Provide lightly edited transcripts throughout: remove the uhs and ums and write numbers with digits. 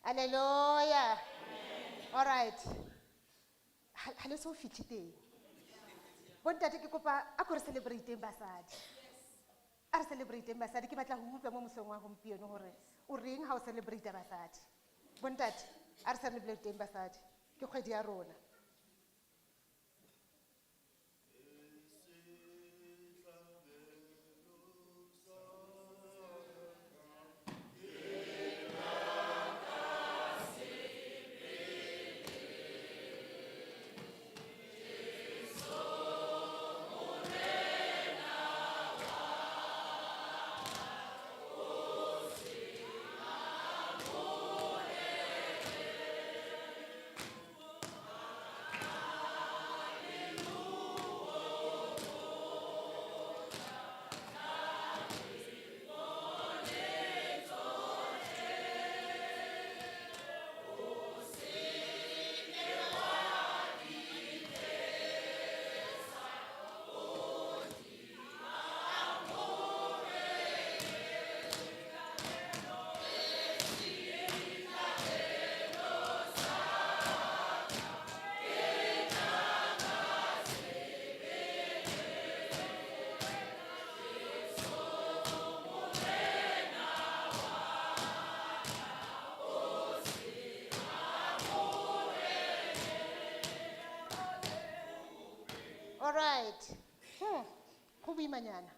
Hallelujah. All right. Hale so fitlhiteng. Bontate ke kopa a go re celebrate basadi. A re celebrate basadi ke batla go utlwa mo mosong wa gompieno gore o reng ha o celebrate basadi. Bontate a re celebrate basadi. Ke kgwedi ya rona. All right. Go boimanyana.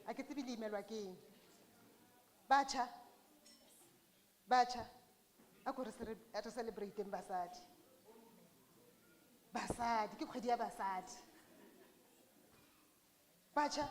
A ke tsebe le imelwa ke eng. Batjha. A go re celebrate basadi. Basadi, ke kgwedi ya basadi. Batjha.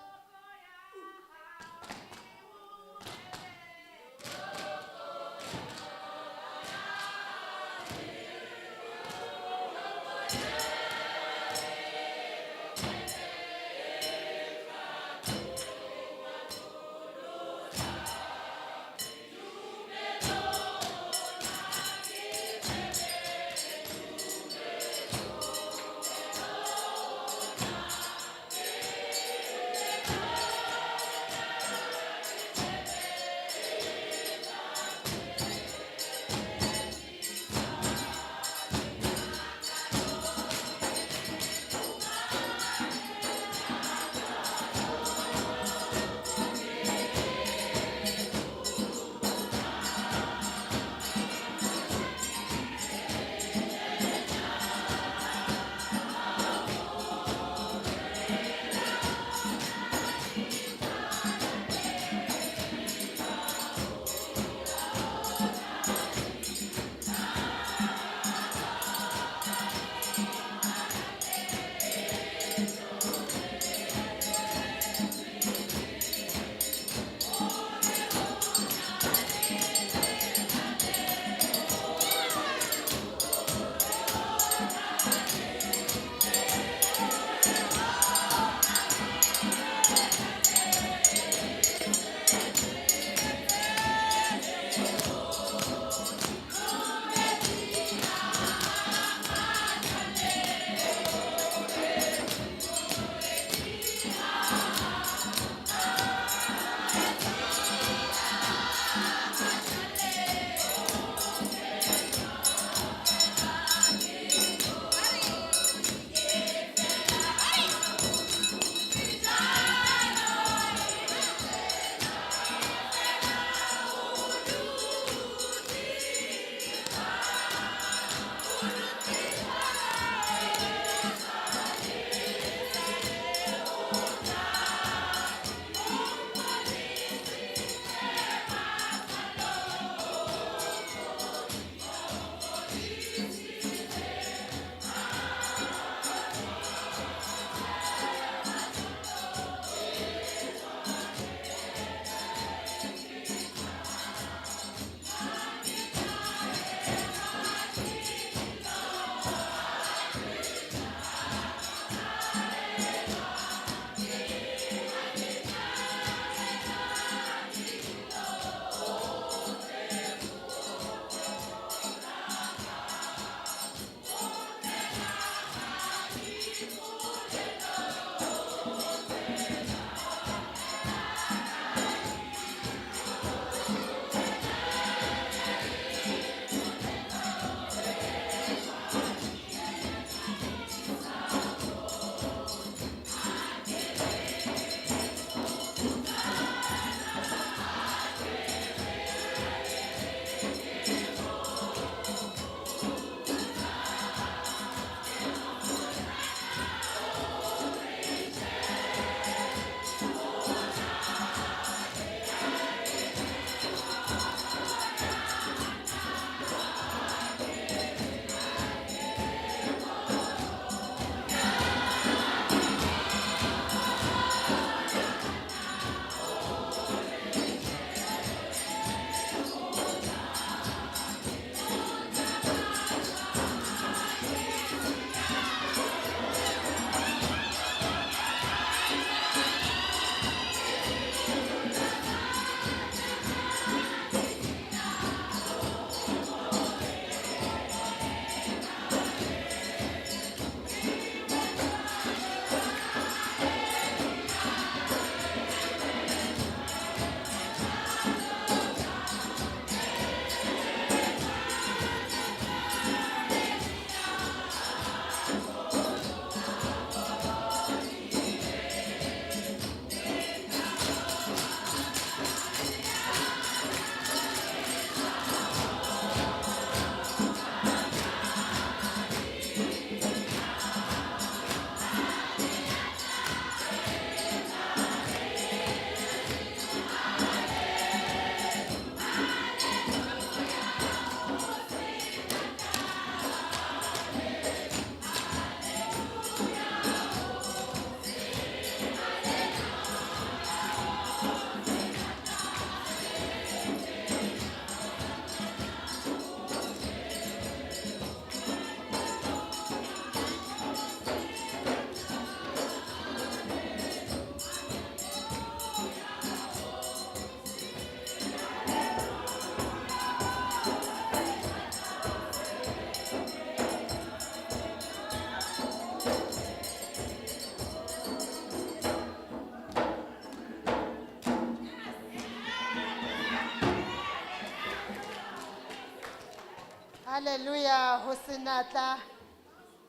Hallelujah, ho senatla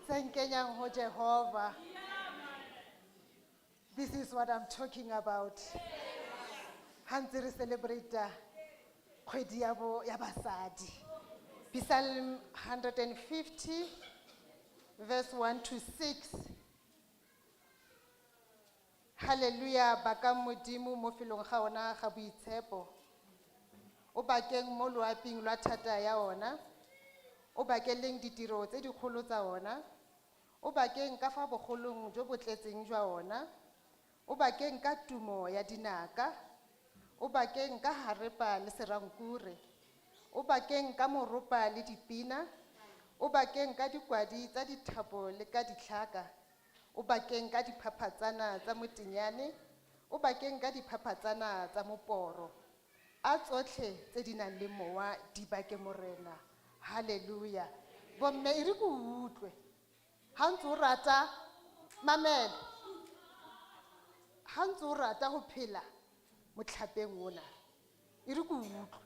se nkenyang ho Jehova. This is what I'm talking about. Hantse re celebrate kgwedi ya basadi. Psalm 150 verse 1 to 6. Hallelujah, baka modimo mo felong ga ona ga boitshepo. O bakeng mo loaping lwa thata ya ona. O bakeleng ditiro tse dikgolo tsa ona. O bakeng ka fa bogolong jo bo tletseng jwa ona. O bakeng ka tumo ya dinaka. O bakeng ka harepa le serankure. O bakeng ka moropa le dipina. O bakeng ka dikwadi tsa dithapo le ka ditlhaka. O bakeng ka diphaphatsana tsa motinyane. O bakeng ka diphaphatsana tsa moporo. A tsotlhe tse di nang le mowa di bake morena. Hallelujah. Bomme e re go utlwe. Ha ntse o rata mamela. Ha ntse o rata go phela mo tlhapeng ona. E re go utlwe.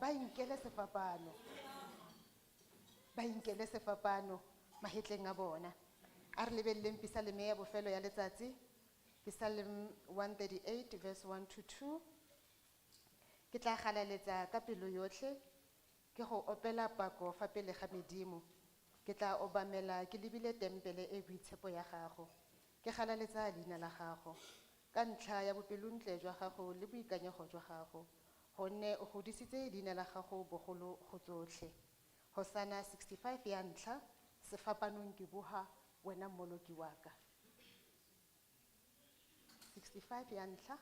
Ba inkele sefapano. Ba inkele sefapano mahetleng a bona. A re lebelleng Psalm ya bofelo ya letsatsi. Psalm 138 verse 1 to 2. Ke tla galaletsa ka pelo yotlhe. Ke go opela pako fa pele ga medimo. Ke tla obamela ke lebile tempele e boitshepo ya gago. Ke galaletsa leina la gago. Ka ntlha ya bopelontle jwa gago le boikanyego jwa gago. Gonne o godisitse leina la gago bogolo go tsotlhe. Hosanna 65 ya ntlha, sefapanong ke boha wena mmoloki wa ka. 65 ya ntlha.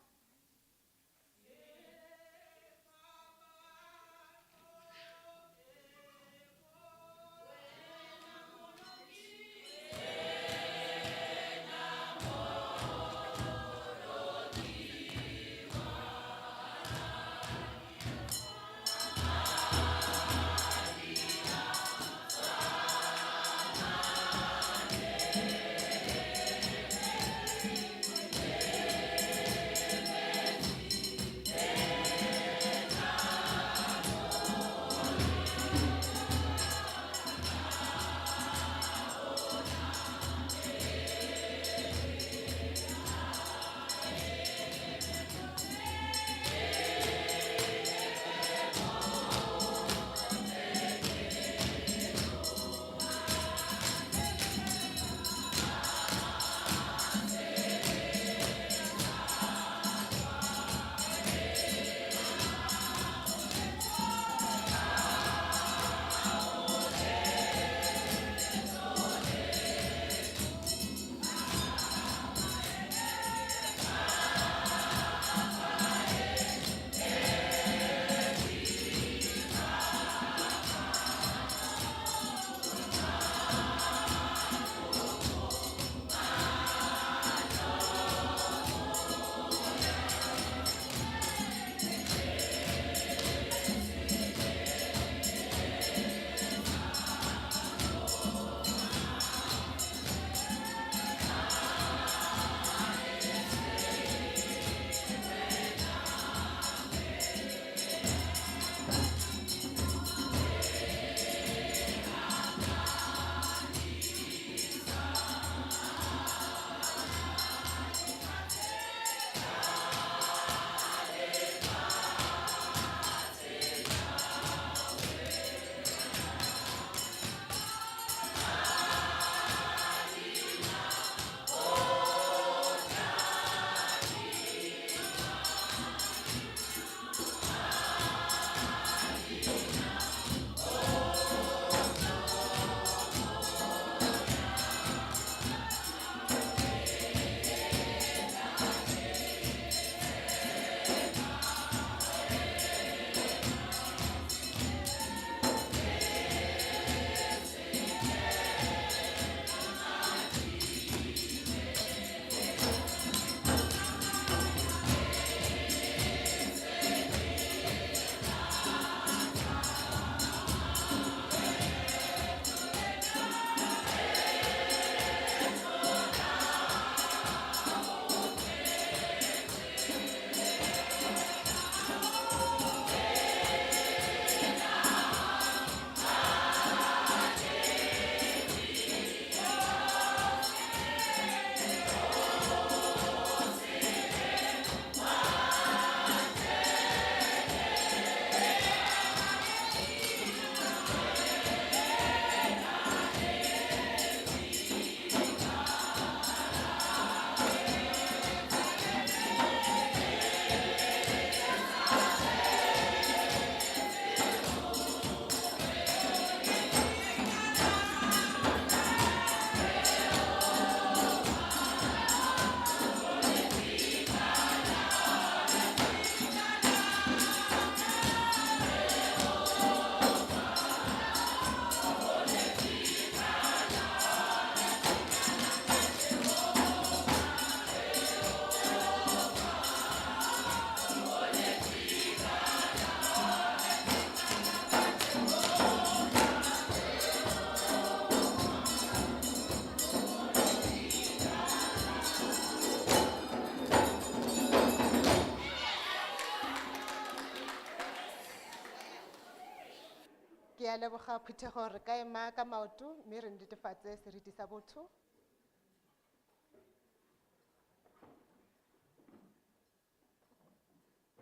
a leboga phuthego re ka ema ka maoto mme re netefatse seriti sa botho.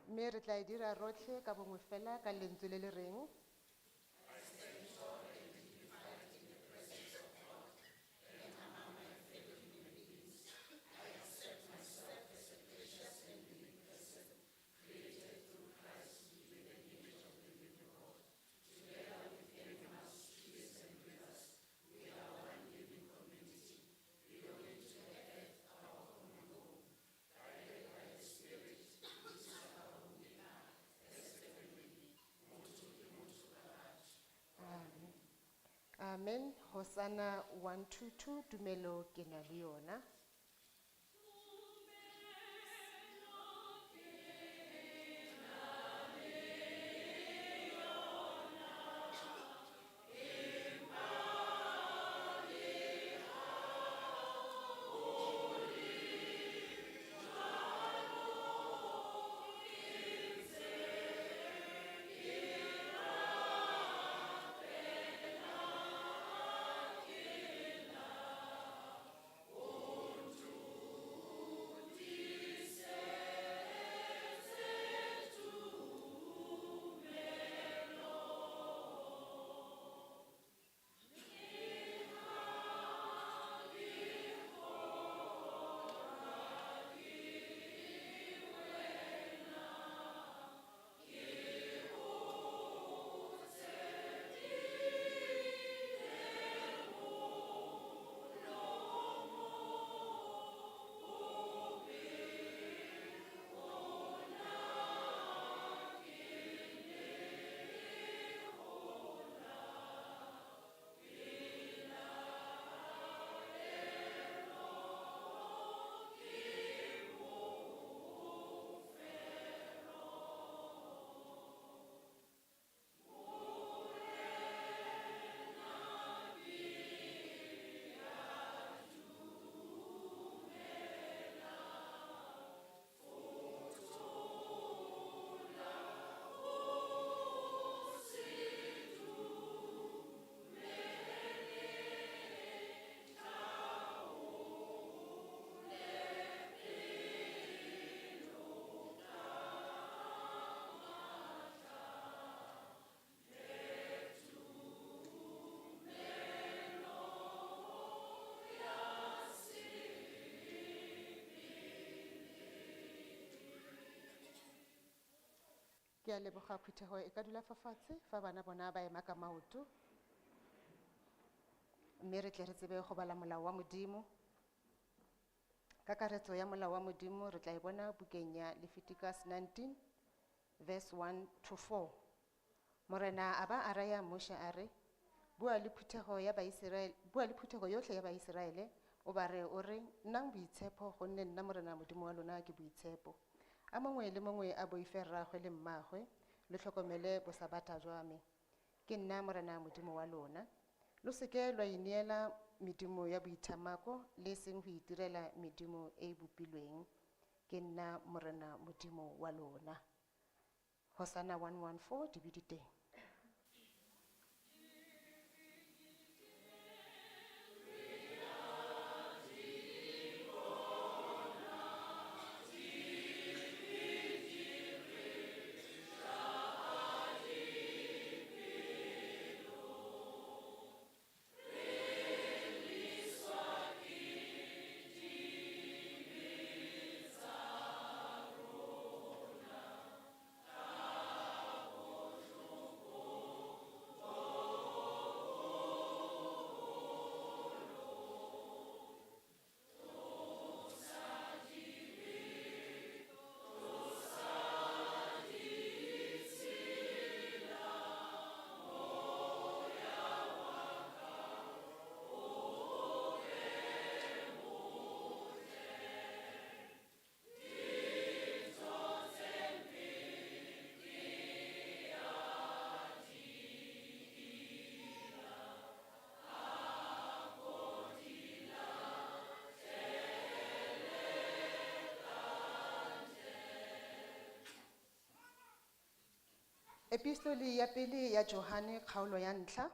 Mme re tla e dira rotlhe ka bongwe fela ka lentswe le le reng. Amen. Hosanna 122 tumelo ke na le yona. Ke a leboga phuthego e ka dula fa fatshe fa bana bona ba ema ka maoto. Mme re tle re tsebe go bala molao wa Modimo. Kakaretso ya molao wa Modimo re tla e bona bukeng ya Leviticus 19 verse 1 to 4. Morena a ba a raya Moshe a re, bua le phuthego yotlhe ya Baiseraele o ba re o re, nnang boitshepo gonne nna morena Modimo wa lona ke boitshepo. A mongwe le mongwe a boife rragwe le mmagwe le tlhokomele bosabata jwa me. Ke nna morena Modimo wa lona. Lo seke lwa ineela medimo ya boithamako le seng go itirela medimo e bopilweng. Ke nna morena Modimo wa lona. Hosanna 114 di be di teng. Epistoli ya pele ya Johane kgaolo ya ntlha,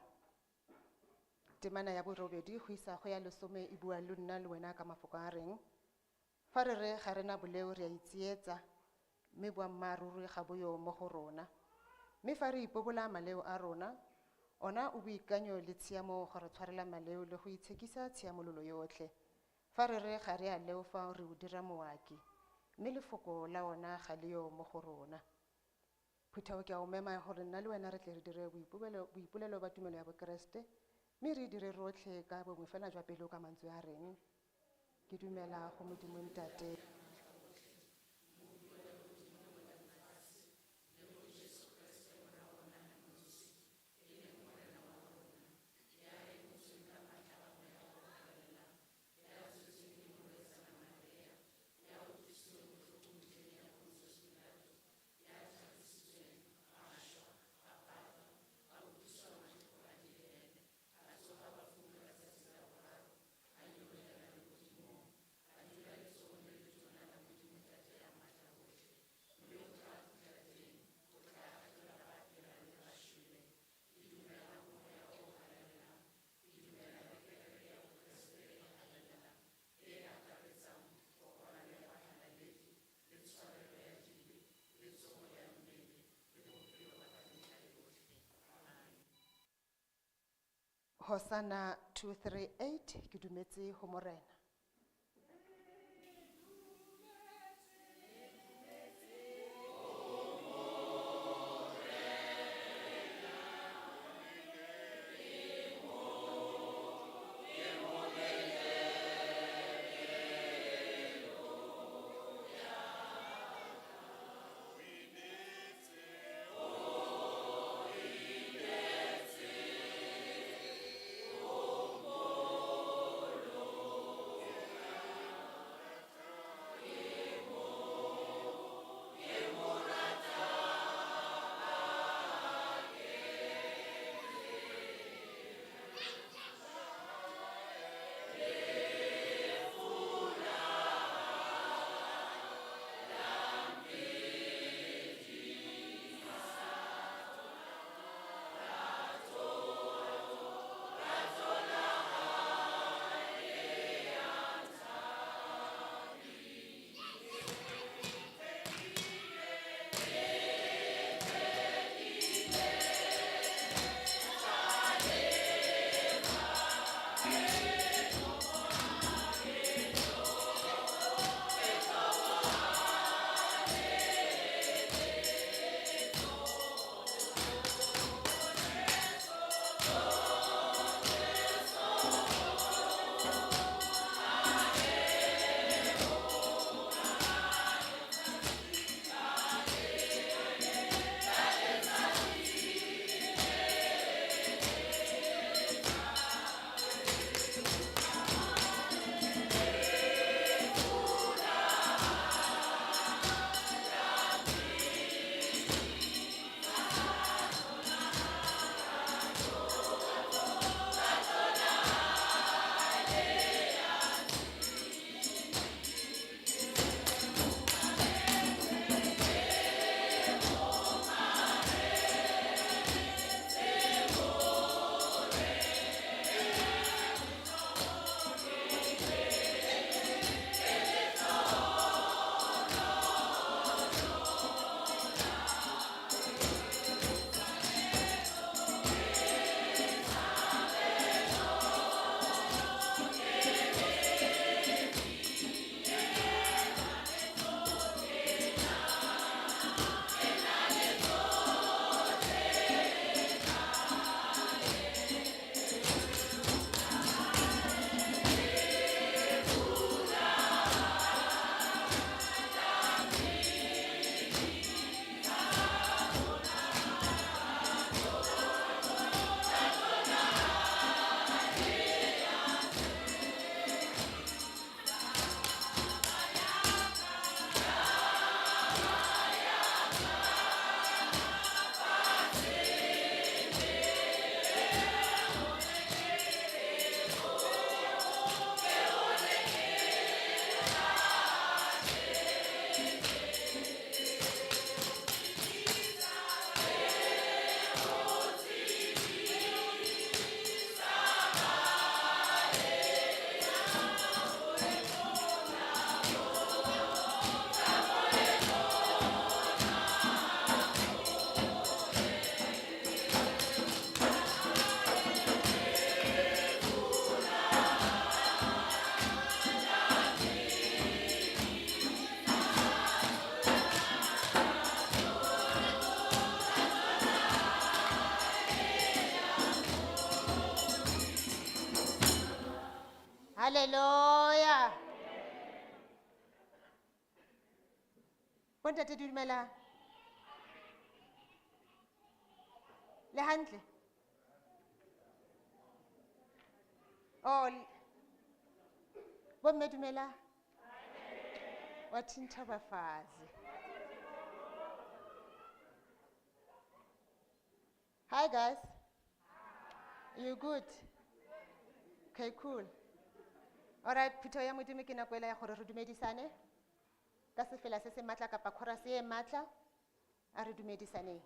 temana ya borobedi go isa go ya lesome e bua le nna le wena ka mafoko a reng. Fa re re ga rena boleo re a itsietsa, mme boammaaruri ga bo yo mo go rona. Mme fa re ipobola maleo a rona, ona o boikanyo le tshiamo go re tshwarela maleo le go itshekisa tshiamololo yotlhe. Fa re re ga re a leofa re o dira moaki, mme lefoko la ona ga le yo mo go rona. Phuthego ke a o mema gore nna le wena re tle re dire boipolelo ba tumelo ya bokeresete, mme re dire rotlhe ka bongwe fela jwa pelo ka mantswe a reng. Ke dumela go Modimo Ntate Hosanna 238 ke dumetse ho Morena. Bontate dumelang. Le hantle? Oh, bomme dumelang. Wa thinta bafazi. Hi guys. You good? Okay, cool. All right, pito ya modimo ke nako ela ya gore re dumedisane. Ka sefela se se matla kapa chorus e matla. A re dumedisane.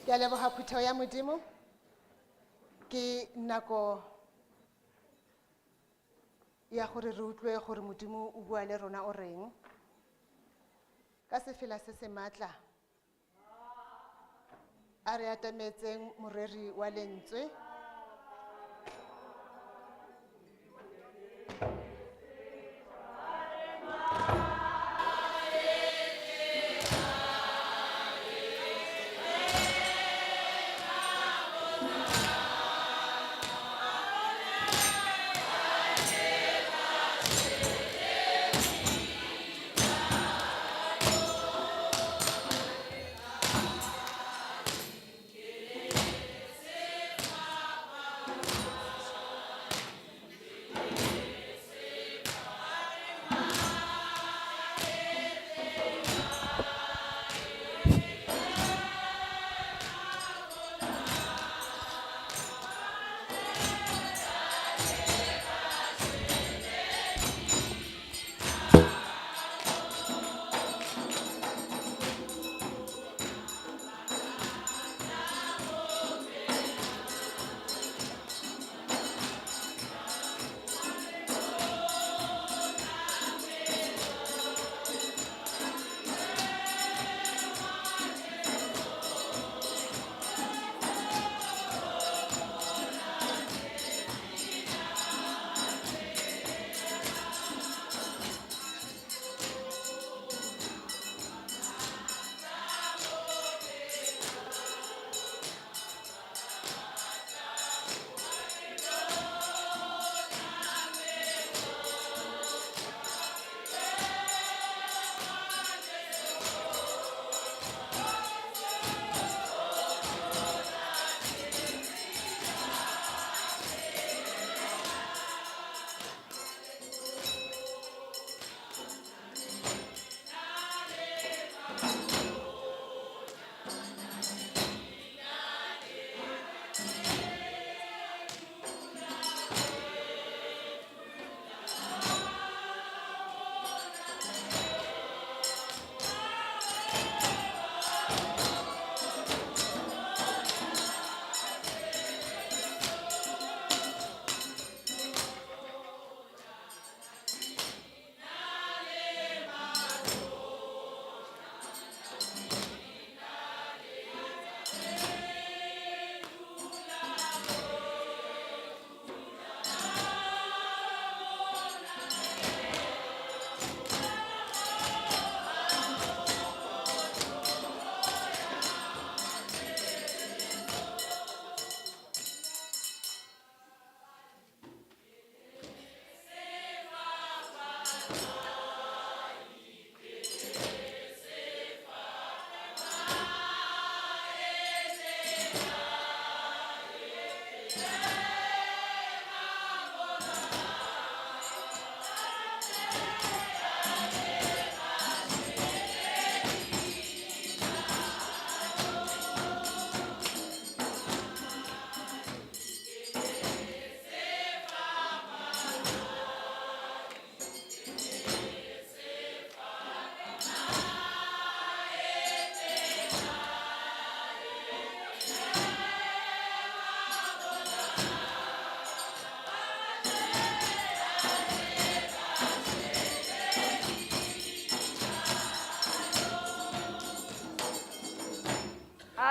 Ke a leboga phuthego ya modimo. Ke nako ya gore re utlwe gore modimo o bua le rona o reng. Ka sefela se se matla a re atametseng moreri wa lentswe.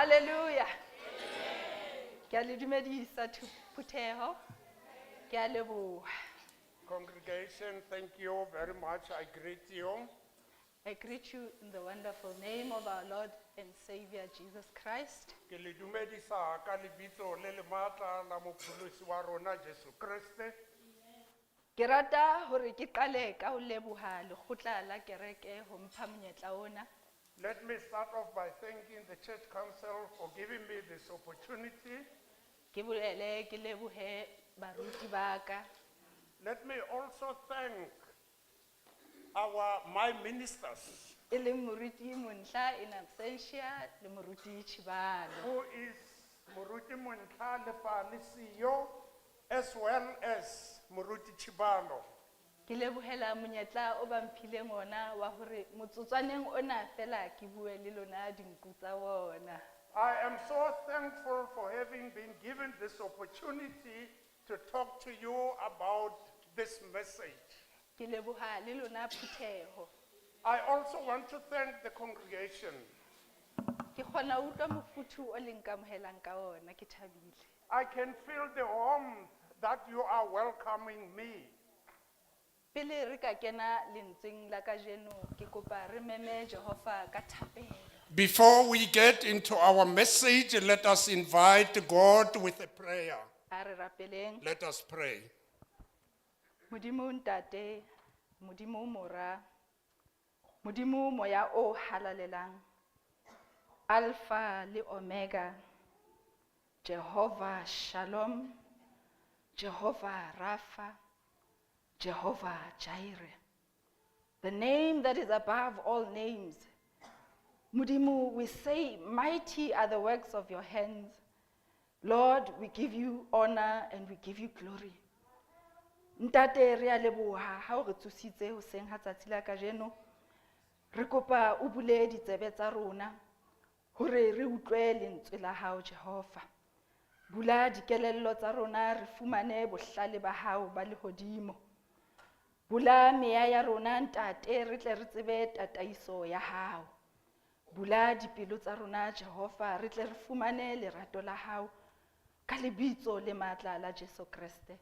Hallelujah. Ke a le dumedisa Phutheho. Ke a leboha. Congregation, thank you very much. I greet you. I greet you in the wonderful name of our Lord and Savior Jesus Christ. Ke le dumedisa ka lebitso le le maatla la mopholosi wa rona Jesu Kriste. Ke rata hore ke qale ka ho leboha lekgotla la kereke ho mpha monyetla ona. Let me start off by thanking the Church Council for giving me this opportunity. Ke bolele ke lebohe baruti ba ka. Let me also thank my ministers, E leng moruti Monhla in absentia le moruti Chibalo. who is Muruti Montla Lefale CEO, as well as Muruti Chibalo. Ke lebohela monyetla o ba mphileng ona wa hore motsotswaneng ona fela ke bue le lona dinku tsa bona. I am so thankful for having been given this opportunity to talk to you about this message. Ke leboha le lona Phutheho. I also want to thank the congregation. Ke kgona ho utlwa mofuthu o leng kamohelang ka ona ke thabile. I can feel the warmth that you are welcoming me. Pele re ka kena lentsweng la kajeno ke kopa re meme Jehova ka thapelo. Before we get into our message, let us invite God with a prayer. A re rapeleng. Let us pray. Modimo ntate, Modimo mora, Modimo moya o halalelang, Alpha le Omega, Jehovah Shalom, Jehovah Rapha, Jehovah Jireh, the name that is above all names. Modimo, we say, mighty are the works of your hands. Lord, we give you honor and we give you glory. Ntate re a leboha ha o re tsositse hoseng ha tsatsi la kajeno. Re kopa o bule ditsebe tsa rona hore re utlwe lentswe la hao Jehova. Bula dikelello tsa rona re fumane bohlale ba hao ba lehodimo. Bula meya ya rona ntate re tle re tsebe tataiso ya hao. Bula dipelo tsa rona Jehova re tle re fumane lerato la hao ka lebitso le matla la Jesu Kriste.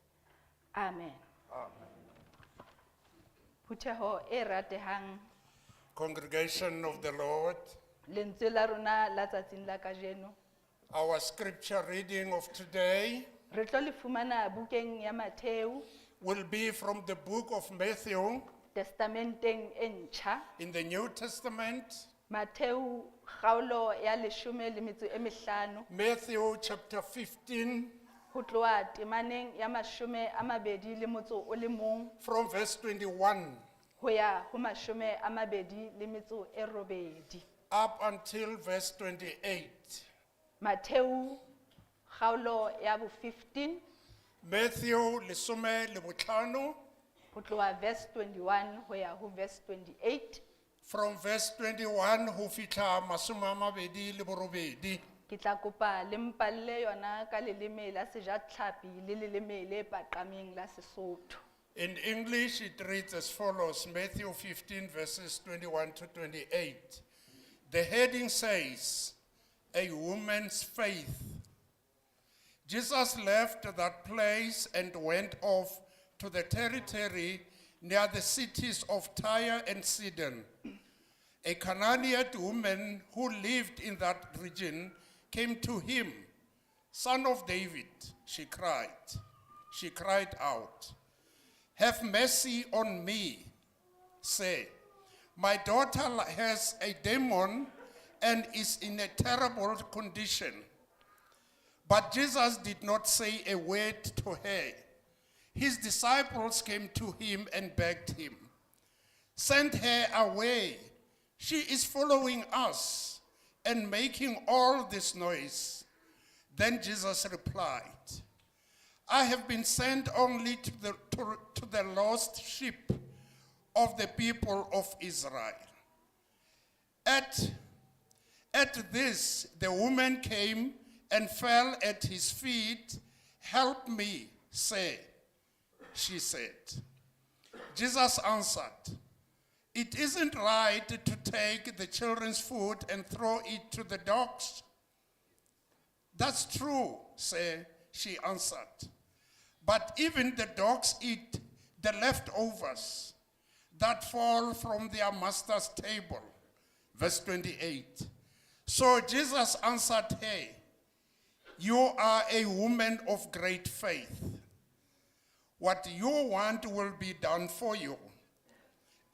Amen. Phutheho e ratehang Congregation of the Lord, lentswe la rona la tsatsing la kajeno. our scripture reading of today Re tlo le fumana bukeng ya Matheu, will be from the book of Matthew testamenteng e ntjha. in the New Testament, Matheu kgaolo ya 15. Matthew chapter 15, Ho tloha temaneng ya 21 from verse 21 ho ya ho 28. up until verse 28. Matheu kgaolo ya 15 Matthew lesome le botlhano, ho tloha verse 21 ho ya ho verse 28. from verse 21 ho fitlha masome a mabedi le borobedi. Ke tla kopa le mpalle yona ka leleme la sejatlhapi le leleme le paqameng la Sesotho. In English, it reads as follows, Matthew 15, verses 21 to 28. The heading says, A Woman's Faith. Jesus left that place and went off to the territory near the cities of Tyre and Sidon. A Canaanite woman who lived in that region came to him. Son of David, she cried. She cried out, Have mercy on me, say, my daughter has a demon and is in a terrible condition. But Jesus did not say a word to her. His disciples came to him and begged him, Send her away. She is following us and making all this noise. Then Jesus replied, I have been sent only to the lost sheep of the people of Israel. At this, the woman came and fell at his feet. Help me, she said. Jesus answered, It isn't right to take the children's food and throw it to the dogs. That's true, sir, she answered. But even the dogs eat the leftovers that fall from their master's table. Verse 28. So Jesus answered her, you are a woman of great faith. What you want will be done for you.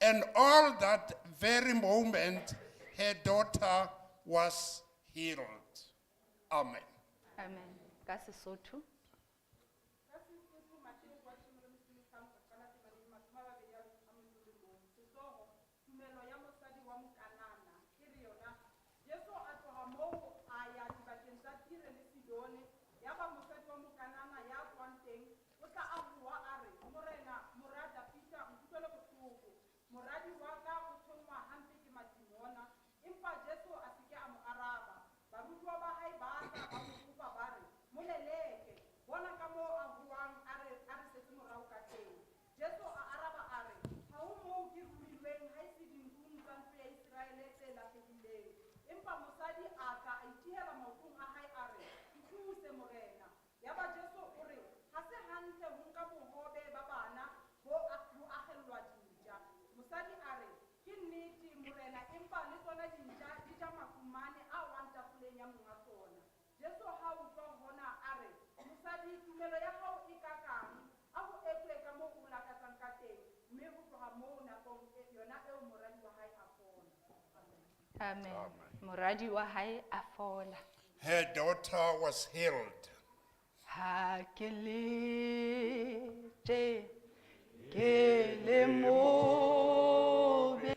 And all that very moment, her daughter was healed. Amen. Amen. Ka Sesotho. Amen. Moradi wa hae a fola. Her daughter was healed. Ha ke lete, ke le mobe.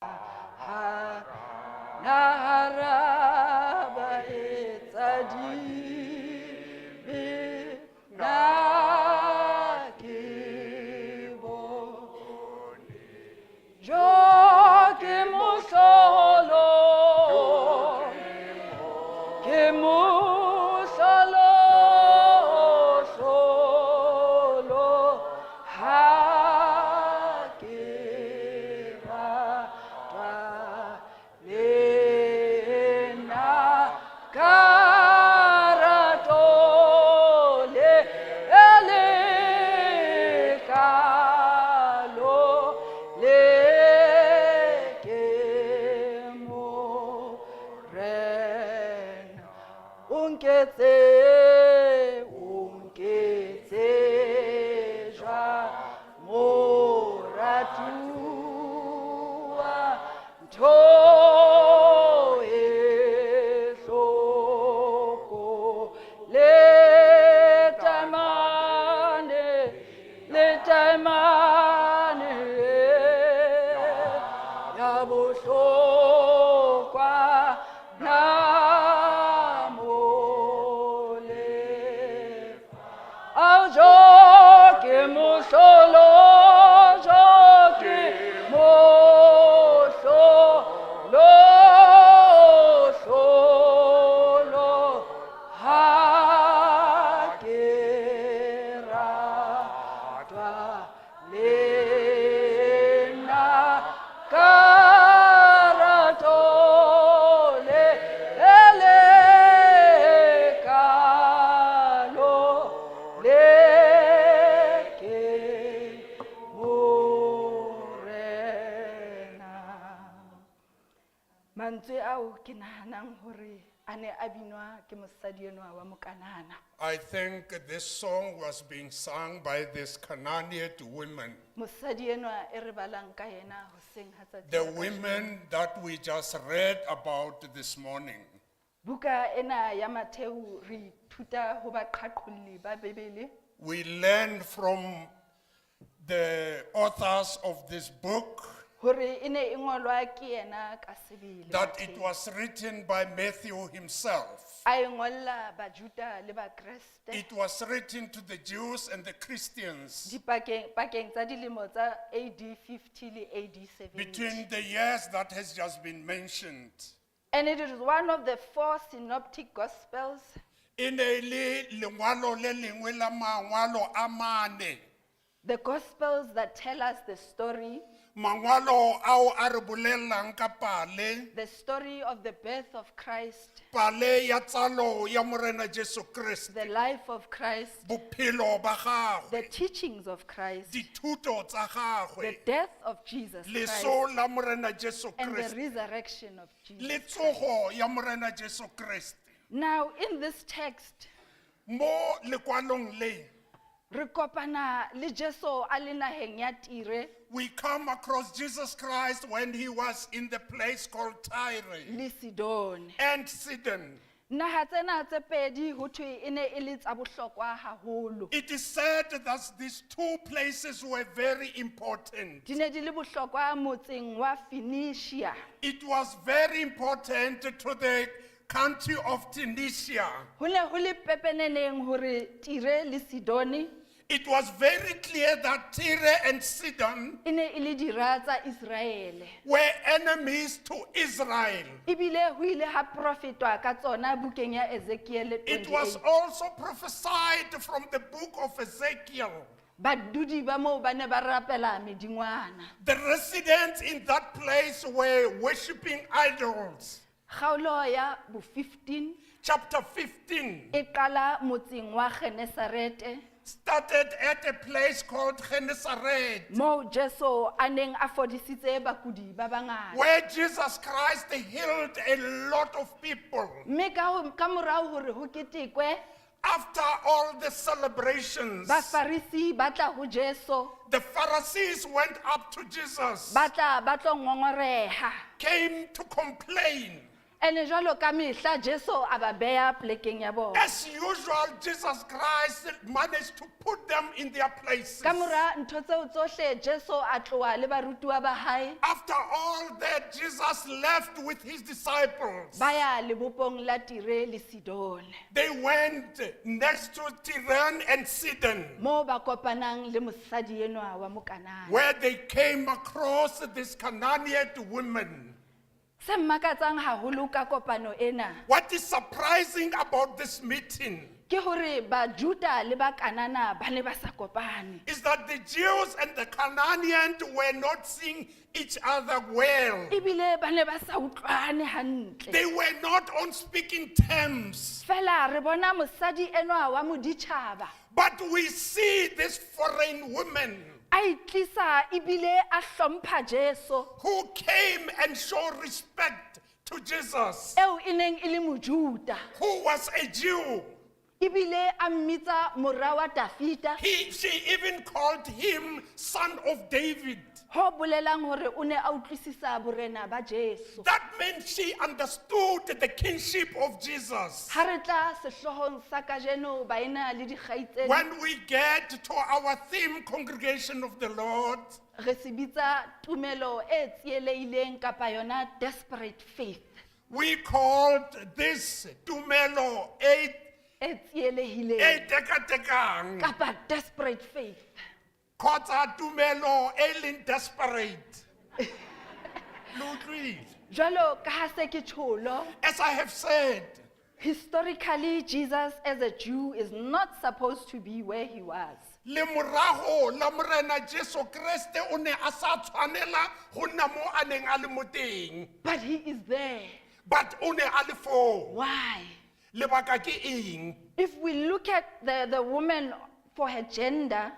Ha naharaba etzadi na kibo jo ke musolo solo ha ke ratwa lena karato le ele kalo le ke morena unketse jwa moratua ntho e hloko le taimane ya bohlokwa namolefa ao jo ke mohlolo jo ke mohlolo ha ke ratwa lena karato le ele kalo le ke morena. Mantswe ao ke nahanang hore a ne a binwa ke mosadi enwa wa mokanana. I think this song was being sung by this Canaanite women. Mosadi enwa e re balang ka yena hoseng ha tsatsi The la kajeno. women that we just read about this morning. Buka ena ya Matheu re ithuta ho baqhaqholli ba Bebele. We learn from the authors of this book Hore ene e ngolwa ke yena ka sebele. that it was written by Matthew himself. A e ngolla Bajuda le Bakreste It was written to the Jews and the Christians pakeng tsa dilemo tsa AD 50 le AD 70. between the years that has just been mentioned. And it is one of the 4 synoptic gospels E ne le lengwalo le lengwe la mangwalo a mane The Gospels that tell us the story mangwalo ao a re bolelang ka pale the story of the birth of Christ, pale ya tsalo ya morena Jesu Kriste the life of Christ, bophelo ba the gagwe teachings of Christ, dithuto tsa the gagwe death of Jesus Christ, leso la morena Jesu and the Kriste resurrection of Jesus le Christ. tsogo ya morena Jesu Kriste Now, in this text, mo lekwalong le re kopana le Jesu a le naheng ya Tire we come across Jesus Christ when he was in the place called Tyre le Sidon. and Sidon. Naha tsena tse pedi ho thwe e ne e le tsa bohlokwa haholo. It is said that these two places were very important. Di ne di le bohlokwa motseng wa Phoenicia. It was very important to the country of Tunisia. Ho ne ho le pepeneneng hore Tire le Sidoni It was very clear that Tyre and Sidon e ne e le dira tsa Israele. were enemies to Israel. Ebile ho ile ha profetwa ka tsona bukeng ya Ezekiel It was 28. also prophesied from the book of Ezekiel. Badudi ba moo ba ne ba rapela medingwana. The residents in that place were worshipping idols. Kgaolo ya bo 15 Chapter 15 e qala motseng wa Genesarete started at a place called Gennesaret, moo Jesu a neng a fodisitse bakudi ba bangata. where Jesus Christ healed a lot of people. Mme ka morao hore ho ketekwe After all the celebrations, ba Farisi ba tla ho Jesu the Pharisees went up to Jesus, ba tla ba tlo ngongoreha. came to complain. Ene jwalo ka mehla Jesu a ba beya plekeng ya bona. As usual, Jesus Christ managed to put them in their places. Ka mora ntho tseo tsohle Jesu a tloa le barutuwa ba hae After all that, Jesus left with his disciples. ba ya lebopong la Tire le Sidon, They went next to Tyre and Sidon, moo ba kopanang le mosadi enwa wa Mokanana. where they came across this Canaanite woman. Se mmakatsang haholo ka kopano ena What is surprising about this meeting ke hore Bajuda le ba Kanana ba ne ba sa kopane. is that the Jews and the Canaanites were not seeing each other well. Ebile ba ne ba sa utlwane hantle. They were not on speaking terms. Fela re bona mosadi enwa wa moditjhaba But we see this foreign woman a itlisa ebile a hlompha Jesu who came and showed respect to Jesus, eo e neng e le Mojuda, who was a Jew. ebile a mmitsa mora wa Dafita, She even called him son of David. ho bolelang hore o ne a utlwisisa borena ba Jesu. That meant she understood the kinship of Jesus. Ha re tla sehlohong sa kajeno ba ena le dikgaitsedi When we get to our theme, Congregation of the Lord, re se bitsa tumelo e tsieleileng kapa yona desperate faith we called this tumelo e tsielehileng e tekatekang, kapa desperate faith. kgotsa tumelo e leng desperate. Lo utlwile? Jwalo ka ha se ke tjholo, As I have said, historically Jesus as a Jew is not supposed to be where he was. le morago la morena Jesu Kriste o ne a sa tshwanela go nna mo a neng a le mo teng, But he is there. but o ne a le foo. Why? Lebaka ke eng? If we look at the woman for her gender,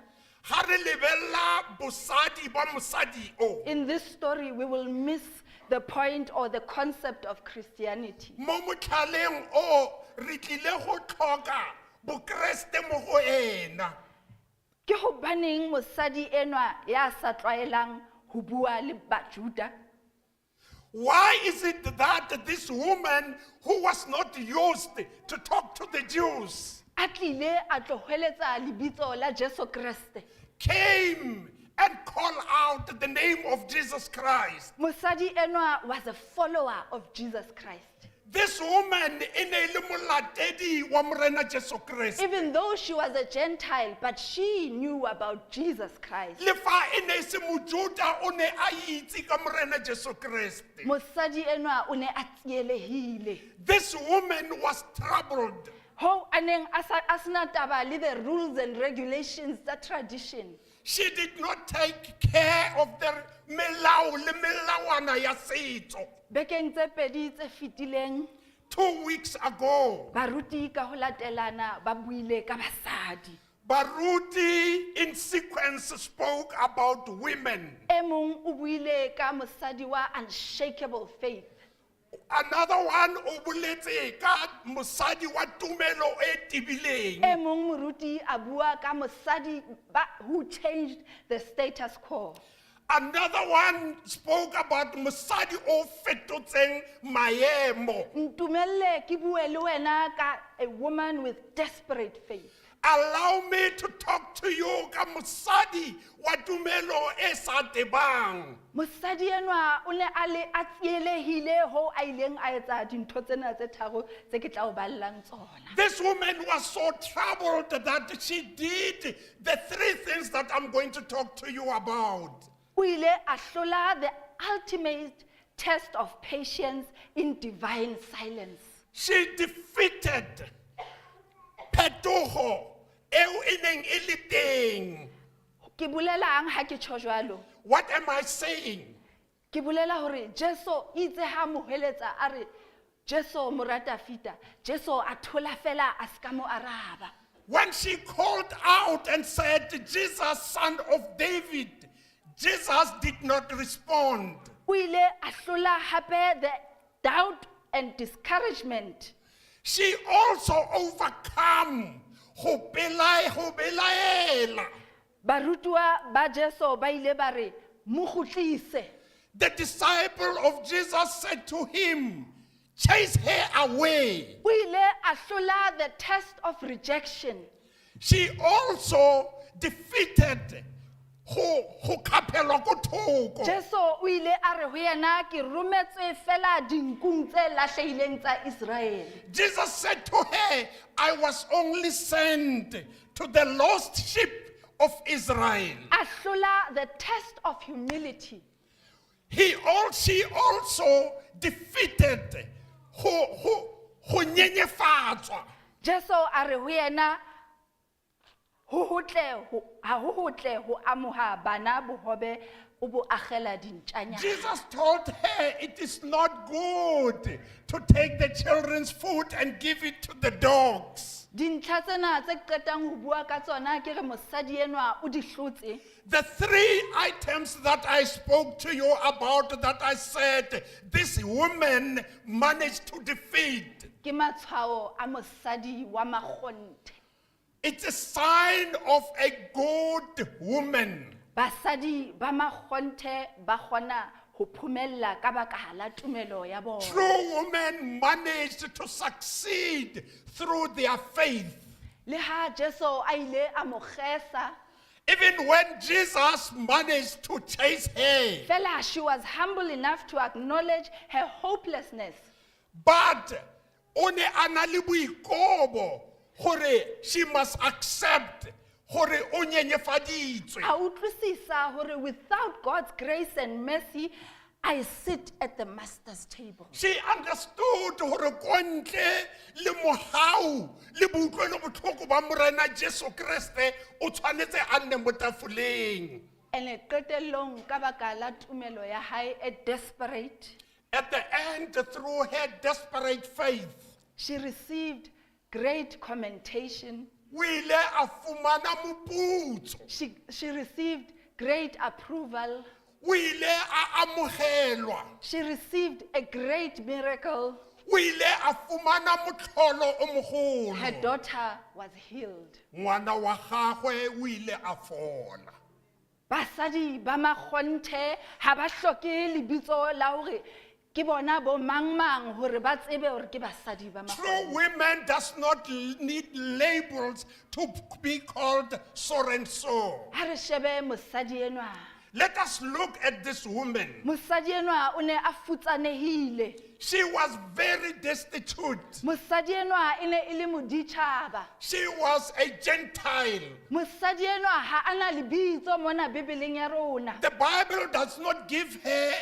Ha re lebella bosadi ba mosadi o, in this story we will miss the point or the concept of Christianity. mo motlhaleng o re tlile go tlhoka bokreste mo go ena. Ke hobaneng mosadi enwa ya sa tlwaelang ho bua le Bajuda? Why is it that this woman who was not used to talk to the Jews A tlile a tlo hweletsa lebitso la Jesu Kriste. came and called out the name of Jesus Christ? Mosadi enwa was a follower of Jesus Christ. This woman e ne le molatedi wa morena Jesu Kriste. Even though she was a Gentile, but she knew about Jesus Christ. Le fa e ne se mojuda o ne a itse ka morena Jesu Kriste. Mosadi enwa o ne a tsielehile. This woman was troubled. ho aneng asna taba le the rules and regulations, the tradition. She did not take care of the melao le melawana ya setso. Bekeng tse pedi tse fitileng 2 weeks ago, baruti ka ho latelana ba buile ka basadi. Baruti in sequence spoke about women. E mong o buile ka mosadi wa unshakable faith. Another one o boletse ka mosadi wa tumelo e tibileng. E mong moruti a bua ka mosadi who changed the status quo. Another one spoke about mosadi o fetotseng maemo. Ntumelle ke bue le wena ka a woman with desperate faith. Allow me to talk to you ka mosadi wa tumelo e sa tebang. Mosadi enwa o ne a le a tsielehile ho a ileng a etsa dintho tsena tse tharo tse ke tla o ballang tsona. This woman was so troubled that she did the 3 things that I'm going to talk to you about. O ile a hlola the ultimate test of patience in divine silence. She defeated phetogo eo e neng e le teng. Ke bolelang ha ke tjho jwalo? What am I saying? Ke bolela hore Jesu itse ha moheletsa a re Jesu morata fita, Jesu a thola fela a ska mo araba. When she called out and said, Jesus, son of David, Jesus did not respond. O ile a hlola hape the doubt and discouragement. She also overcome ho belaela. Barutua ba Jesu ba ile ba re mo kgutlise. The disciple of Jesus said to him, chase her away. O ile a hlola the test of rejection. She also defeated ho kapelwa ko thoko. Jesu o ile a re ho yena ke rometswe fela dinkung tse lahlehileng tsa Israel. Jesus said to her, I was only sent to the lost sheep of Israel. A hlola the test of humility. She also defeated ho nyenyefatswa. Jesu a re ho yena ho hotle ho amoha bana bohobe o bo agela dintjanya. Jesus told her it is not good to take the children's food and give it to the dogs. Dintlha tsena tse qetang ho bua ka tsona ke re mosadi enwa o di hlotse. The 3 items that I spoke to you about, that I said this woman managed to defeat. Ke matshwao a mosadi wa makgonthe. It's a sign of a good woman. Basadi ba makgonthe ba kgona ho phumella ka baka la tumelo ya bona. True women managed to succeed through their faith. Le ha Jesu a ile a mo kgesa, Even when Jesus managed to chase her, fela she was humble enough to acknowledge her hopelessness. but o ne a na le boikobo gore she must accept gore o nyenyefaditswe. A utlwisisa hore without God's grace and mercy, I sit at the master's table. She understood gore kontle le mohau le boutlwelo botlhoko ba morena Jesu Kriste o tshwanetse a nne mo tafoleng. And qetellong ka baka la tumelo ya hae e desperate, At the end, through her desperate faith, she received great commendation. o ile a fumana moputso, She received great approval. o ile a amogelwa, She received a great miracle. o ile a fumana motlholo o mogolo. Her daughter was healed. Ngwana wa gagwe o ile a fola. Basadi ba makgonthe ha ba hloke lebitso la hore ke bona bo mang hore ba tsebe hore ke basadi ba True makgonthe. women does not need labels to be called so and so. Ha re shebe mosadi enwa. Let us look at this woman. Mosadi enwa o ne a futsanehile. She was very destitute. Mosadi enwa e ne e le moditjhaba. She was a Gentile. Mosadi enwa ha ana lebitso mona Bibeleng ya rona. The Bible does not give her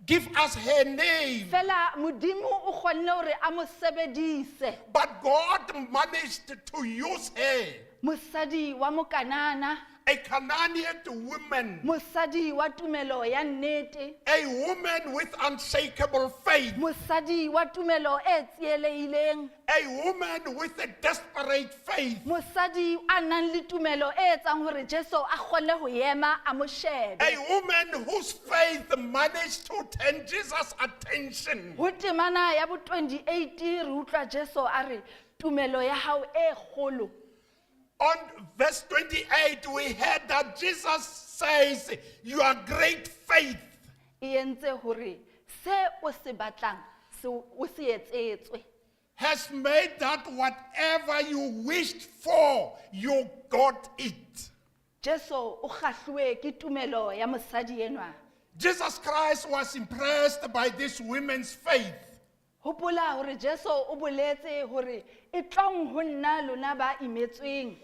give us her name. Fela modimo o kgonne hore a mo sebedise. But God managed to use her, Mosadi wa mokanana, a Canaanite woman, mosadi wa tumelo ya nnete, a woman with unshakable faith, mosadi wa tumelo e tsieleileng, a woman with a desperate faith, mosadi a nang le tumelo e etsang hore Jesu a kgone ho ema a mo shebe. a woman whose faith managed to turn Jesus' attention. Ho temana ya bo 28 re utlwa Jesu a re tumelo ya hao e kgolo. On verse 28, we heard that Jesus says, your great faith E entse hore se o se batlang se o se etsetswe. has made that whatever you wished for, you got it. Jesu o kgahluwe ke tumelo ya mosadi enwa. Jesus Christ was impressed by this woman's faith. Hopola hore Jesu o boletse hore e tlong ho nna lona ba imetsweng.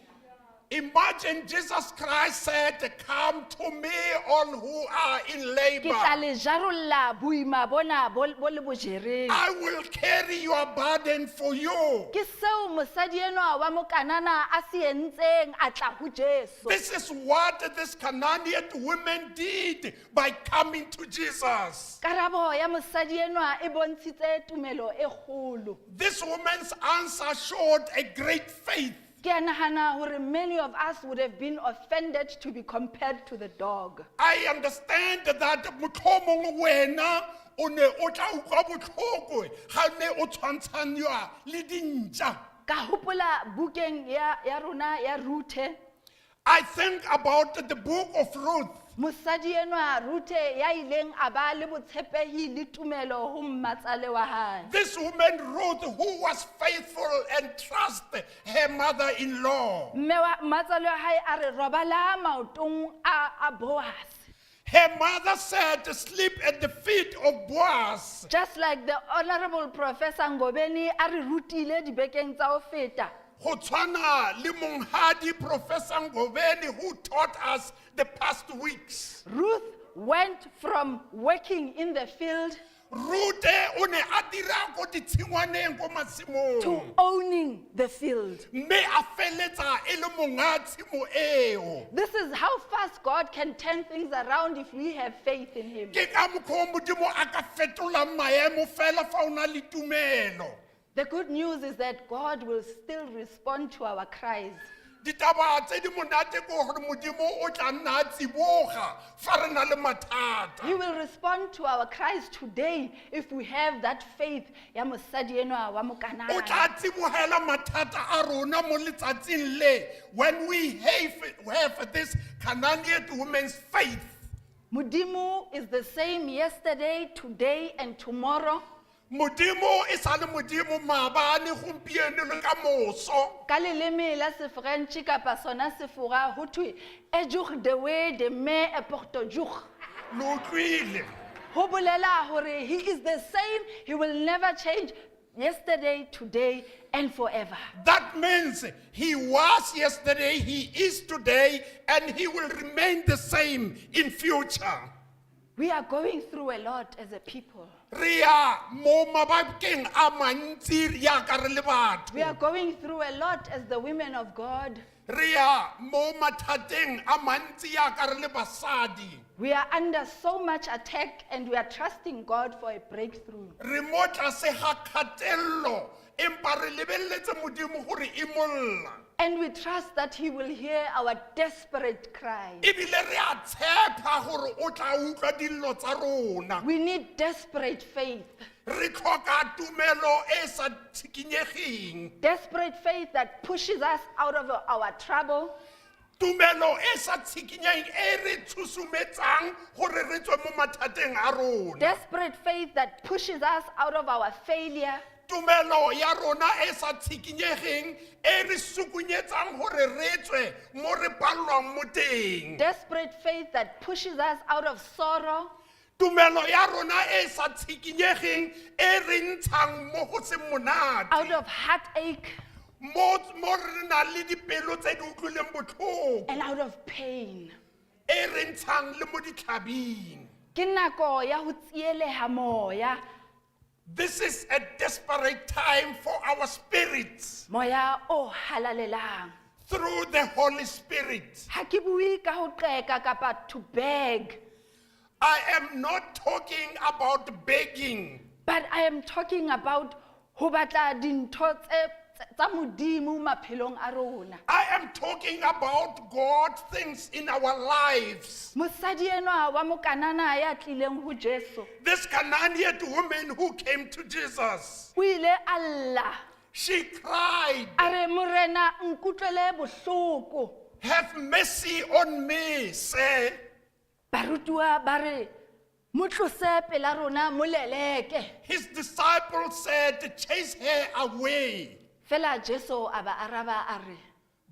Imagine Jesus Christ said, come to me all who are in Ke labor. tla le jarolla boima bona bo le bojereng. I will carry your burden for you. Ke seo mosadi enwa wa mokanana a se entseng a tla ho Jesu. This is what this Canaanite woman did by coming to Jesus. Karabo ya mosadi enwa e bontshitse tumelo e kgolo. This woman's answer showed a great faith. Ke a nahana hore many of us would have been offended to be compared to the dog. I understand that mohlomong wena o ne o tla utlwa botlhoko ha ne o tshwantshanywa le dintja. Ka hopola bukeng ya rona ya Ruthe, I think about the book of Ruth. mosadi enwa Ruthe ya ileng a ba le botshepehi le tumelo ho mmatsale wa hae. This woman Ruth, who was faithful and trusted her mother-in-law. Mme wa mmatsale wa hae a re robala maotong a Boaz. Her mother said, sleep at the feet of Boaz. Just like the Honorable Professor Ngobeni a re rutile dibekeng tsa ho feta. Ho tshwana le monghadi Professor Ngobeni, who taught us the past weeks. Ruth went from working in the field Ruth o ne a dira ko ditshingwaneng ko masimong. to owning the field. Mme a feletsa e le monga tshimo eo. This is how fast God can turn things around if we have faith in Him. Ke ka mokgwa o Modimo a ka fetolang maemo fela fa o na le tumelo. The good news is that God will still respond to our cries. Ditaba tse di monate ke gore Modimo o tla nna a tsiboga fa re na le mathata. He will respond to our cries today if we have that faith ya mosadi enwa wa O mokanana. tla tsibogela mathata a rona mo letsatsing le when we have this Canaanite woman's faith. Modimo is the same yesterday, today, and tomorrow. Modimo e sa le Modimo maabane gompieno le ka moso. Ka leleme la Sefrentshi kapa sona Sefora ho thwe e jour de we de me e porto jour. Lo utlwile? Ho bolela hore he is the same, he will never change, yesterday, today, and forever. That means he was yesterday, he is today, and he will remain the same in future. We are going through a lot as a people. Ria mo mabakeng a mantsi yaka re le batho. We are going through a lot as the women of God. Ria mo mathateng a mantsi yaka re le basadi. We are under so much attack and we are trusting God for a breakthrough. Re mo tlase ga kgatelelo empa re lebeletse Modimo gore e molla. And we trust that He will hear our desperate cries. Ebile re a tshepa gore o tla utlwa dillo tsa rona. We need desperate faith. Re tlhoka tumelo e sa tshikinyegeng. Desperate faith that pushes us out of our trouble. Tumelo e sa tshikinyang e re tshusumetsang gore re tswe mo mathateng a rona. Desperate faith that pushes us out of our failure. Tumelo ya rona e sa tshikinyegeng e re sukunyetsang gore re tswe mo re pallwang mo teng. Desperate faith that pushes us out of sorrow. Tumelo ya rona e sa tshikinyegeng e re ntshang mo go se monate. Out of heartache Mo re na le dipelo tse di utlwileng botlhoko. and out of pain. E re ntshang le mo ditlhabing. Ke nako ya ho tsieleha moya. This is a desperate time for our spirits Moya o halalelang. through the Holy Spirit. Ha ke bue ka ho qeka kapa to beg, I am not talking about begging. but I am talking about ho batla dintho tsa modimo maphelong a rona. I am talking about God things in our lives. Mosadi enwa wa mokanana ya tlileng ho Jesu. This Canaanite woman who came to Jesus, O ile a lla. she cried, A re morena nkutlwele bohloko. "Have mercy on me, sir." Barutua ba re mo tlose pela rona mo leleke. His disciples said, "Chase her away." Fela Jesu a ba araba a re,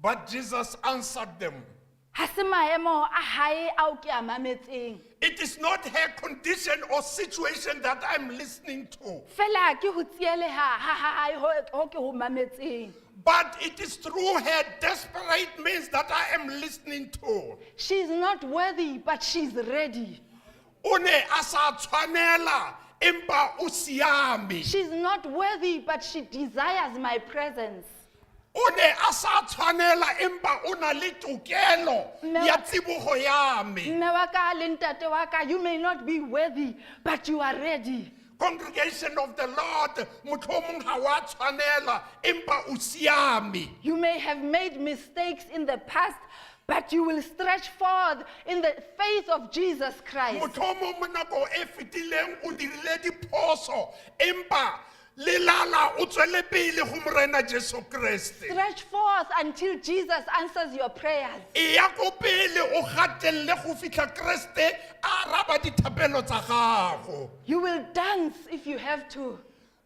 But Jesus answered them, ha se maemo a hae ao ke a mametseng. "It is not her condition or situation that I'm listening to, Fela ke ho tsieleha ha hae ho ke ho mametseng. but it is through her desperate means that I am listening to." She's not worthy, but she's ready. O ne a sa tshwanela, empa o siame. She's not worthy, but she desires my presence. O ne a sa tshwanela, empa o na le tokelo Mme ya wa- tsibogo ya me. Mme wa ka le ntate wa ka, you may not be worthy, but you are ready. Congregation of the Lord, mohlomong ha wa tshwanela, empa o siame. You may have made mistakes in the past, but you will stretch forth in the faith of Jesus Christ. Mohlomong mo nako e fetileng o dirile diphoso, empa le lala o tswele pele go morena Jesu Kriste. Stretch forth until Jesus answers your prayers. E ya ko pele o gatelle go fitlha Kriste a araba dithapelo tsa gago. You will dance if you have to.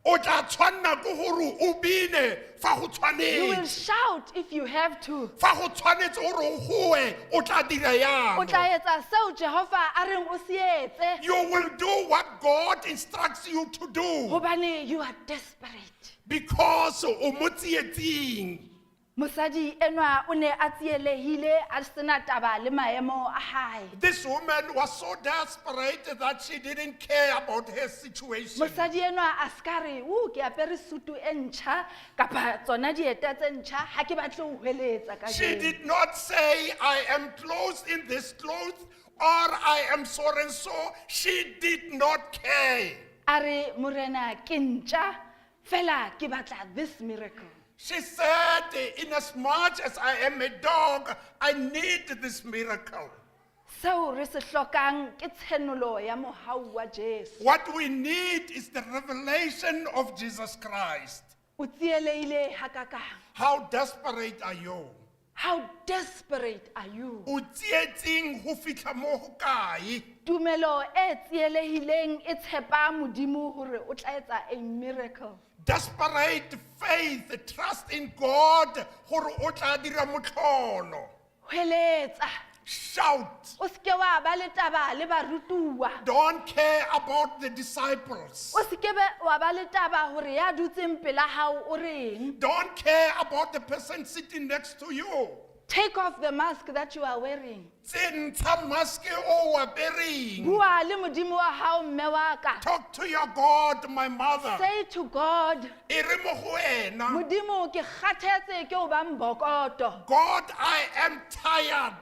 O tla tshwanna ke gore o bine fa go You will tshwanetse. shout if you have to. Fa go tshwanetse gore o goe, o tla dira O jalo. tla etsa seo Jehova a reng o se etse. You will do what God instructs you to do Hobane you are desperate. because o mo tsietsing. Mosadi enwa o ne a tsielehile a sena taba le maemo a hae. This woman was so desperate that she didn't care about her situation. Mosadi enwa a ska re, ke apere sutu e ntjha kapa tsona dieta tse ntjha ha ke batle ho hweletsa ka She jeno." did not say, "I am clothed in this cloth," or "I am so and so." She did not care. A re morena ke ntjha fela ke batla this miracle. She said, "In as much as I am a dog, I need this miracle." Seo re se hlokang ke tshenolo ya mohau wa Jesu. What we need is the revelation of Jesus Christ. O tsielehile hakakang. How desperate are you? How desperate are you? O tsietsing ho fihla mo ho kae? Tumelo e tsielehileng e tshepa modimo hore o tla etsa a miracle. Desperate faith, trust in God, gore o tla dira motlholo. Hweletsa. Shout. O seke wa ba le taba le barutuwa. Don't care about the disciples. O seke wa ba le taba hore ya dutseng pela hao o reng. Don't care about the person sitting next to you. Take off the mask that you are wearing. Ntsha mask o apereng. Bua le modimo wa hao mme wa ka. Talk to your God, my mother. Say to God, E re mo go wena, modimo ke kgathetse ke o ba mbokoto. God, I am tired.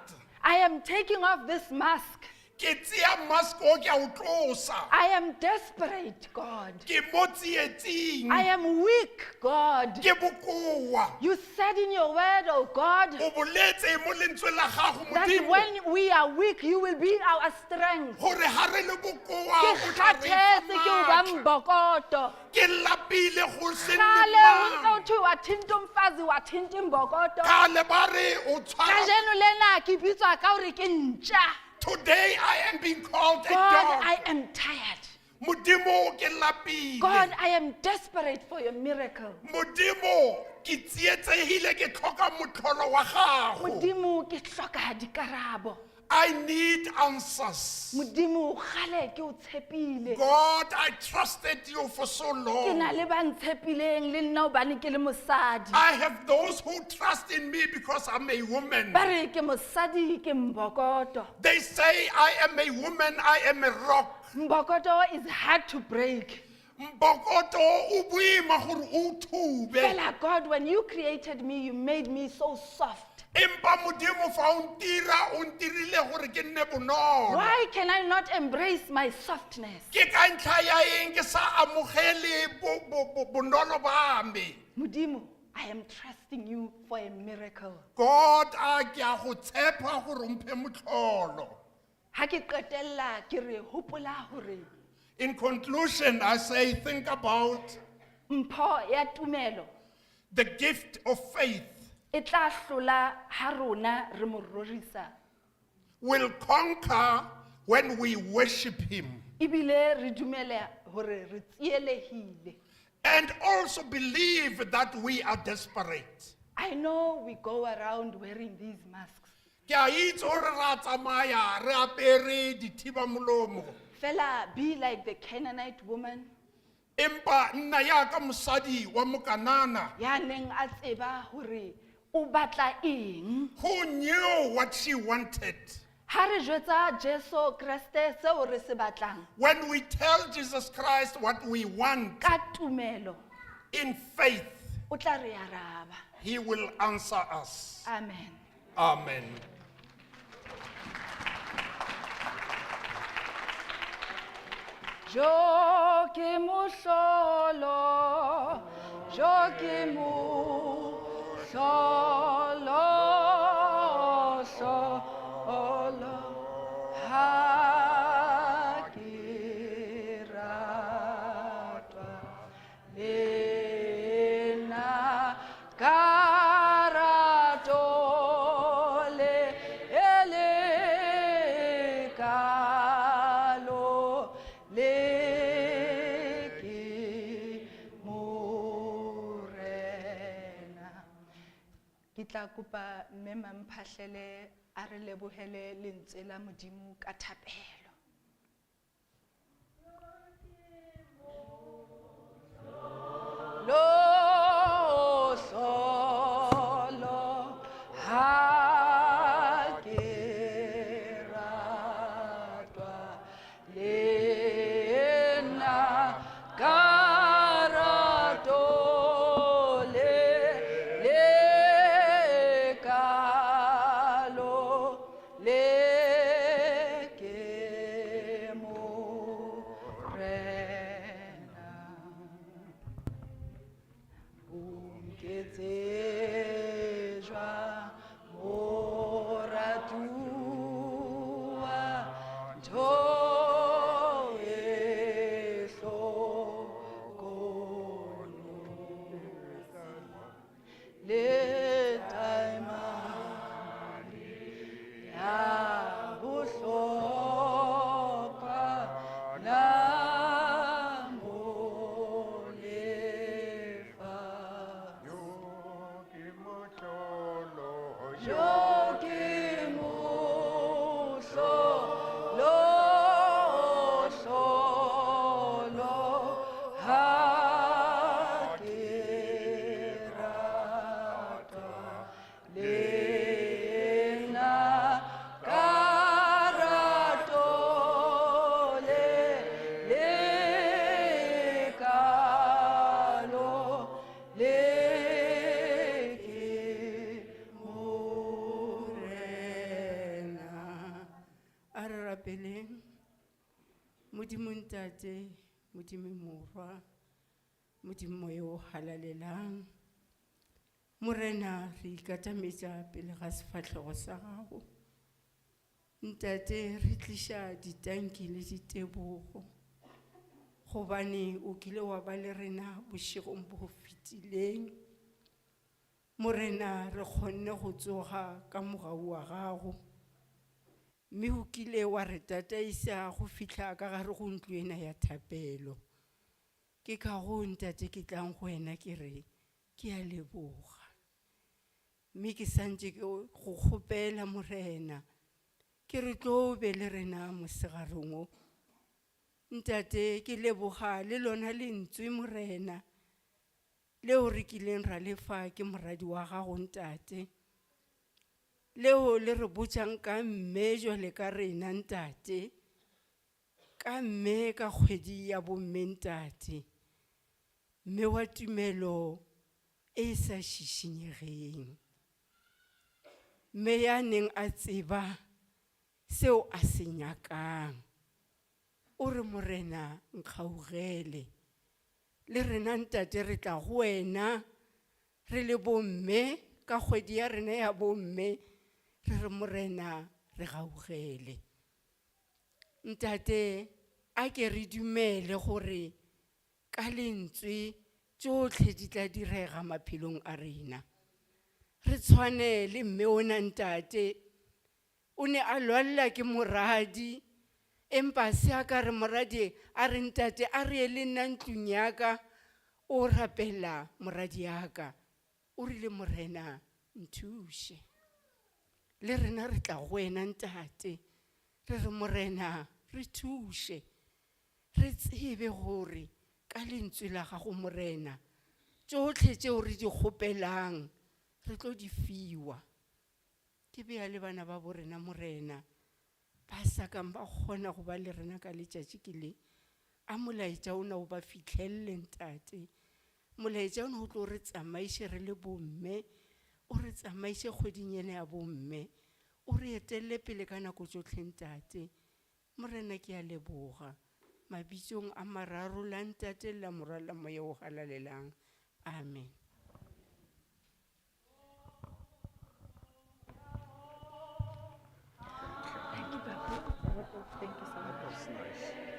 I am taking off this mask. Ke tsia mask o ke a o tlosa. I am desperate, God. Ke mo tsietsing. I am weak, God. Ke bokoa. You said in your word, oh God, O boletse mo lentswe la gago that Modimo, when we are weak, you will be our strength. gore ha re le bokoa Ke o tla re kgathetse ke o ba fa matla. mbokoto. Ke lapile go se nne Kale ho ntse ho mang. thwe wa thinta umfazi wa thinta imbokoto. Kale ba re o tshwara. Kajeno lena ke bitswa ka hore ke ntja. Today I am being called a God, dog. I am tired. Modimo ke lapile. God, I am desperate for your miracle. Modimo ke tsietsehile ke tlhoka motlholo wa gago. Modimo ke hloka dikarabo. I need answers. Modimo kgale ke o tshepile. God, I trusted you for so Ke na long. le ba ntshepileng le nna hobane ke le mosadi. I have those who trust in me because I'm a woman. Ba re ke mosadi ke mbokoto. They say I am a woman, I am a rock. Mbokoto is hard to break. Mbokoto o boima gore o thube. Fela God, when you created me, you made me so soft. Empa Modimo fa o ntira, o ntirile gore ke nne bonolo. Why can I not embrace my softness? Ke ka ntlha ya eng ke sa amogele bonolo ba me. Modimo, I am trusting you for a miracle. God, a ke a go tshepa gore o mphe motlholo. Ha ke qetella ke re hopola hore In conclusion, I say, think about mpho ya tumelo the gift of faith e tla hlola ha rona re mo rorisa. will conquer when we worship Him. Ibile re dumela hore re tsielehile. And also believe that we are desperate. I know we go around wearing these masks. Ke a itse gore ra tsamaya re apere dithibamolomo. Fela, be like the Canaanite woman. Empa nna yaka mosadi wa mokanana Ya neng a tseba hore o batla eng. who knew what she wanted. Ha re jwetsa Jesu Kriste seo re se batlang When we tell Jesus Christ what we want ka tumelo, in faith, o tla re araba. He will answer us. Amen. Amen. Jo ke mohlolo, jo ke mohlolo, hlolo, ha ke ratwa lena ka rato le elekalo le ke morena. Ke tla kopa mme Mamphahlele a re lebohele lentswe la Modimo ka thapelo. Lo solo ha ke ratwa lena ka rato lekalo le ke morena. Unketsejwa moratua ntho e hlokono le taemane ya bohlokwa la molefa. Jo ke mohlolo, hlolo, ha ke ratwa lena ka rato le lekalo le ke morena. A re rapeleng Modimo Ntate, Modimo Morwa, Modimo yo halalelang. Morena re ikatametša pele ga sefahlego sa gago. Ntate re tliša ditanki le ditebogo gobane o kile wa ba le rena bošegong bo fetileng. Morena re kgonne go tsoga ka mogau wa gago, mme o kile wa re tataisa go fihla ka gare go ntlo ena ya thapelo. Ke ka go Ntate ke tlang go wena ke re ke a leboga, mme ke santse ke go kgopela Morena ke re tlo be le rena mosegareng o. Ntate ke leboga le lona lentswe Morena leo re kileng ra lefa ke moradi wa gago ntate, leo le re botšang ka mme jwale ka rena ntate, ka mme ka kgwedi ya bomme ntate, mme wa tumelo e sa šišinyegeng, mme ya neng a tseba seo a se nyakang. O re Morena nkgaogele, le rena ntate re tla go wena re le bomme ka kgwedi ya rena ya bomme, re re Morena re gaogele. Ntate a ke re dumele gore ka lentswe tsotlhe di tla direga maphelong a rena. Re tshwane le mme ona ntate, o ne a lwalla ke moradi, empa se a ka re moradi a re ntate a re le nna ntlong yaka o rapela moradi yaka. O rile Morena nthuše, le rena re tla go wena ntate, re re Morena re thuše, re tsebe gore ka lentswe la gago Morena tsotlhe tšeo re di kgopelang re tlo di fiwa. Ke bea le bana ba bo rena Morena ba sa kang ba kgona go ba le rena ka letšatši ke le, a molaetša ona o ba fihlelle ntate, molaetša ona o tlo re tsamaiše re le bomme, o re tsamaiše kgweding ena ya bomme, o re etelle pele ka nako tsotlhe ntate. Morena ke a leboga mabitšong a mararo la ntate la morala moya o halalelang. Amen. Thank you, Papa. Thank you so much. That was nice.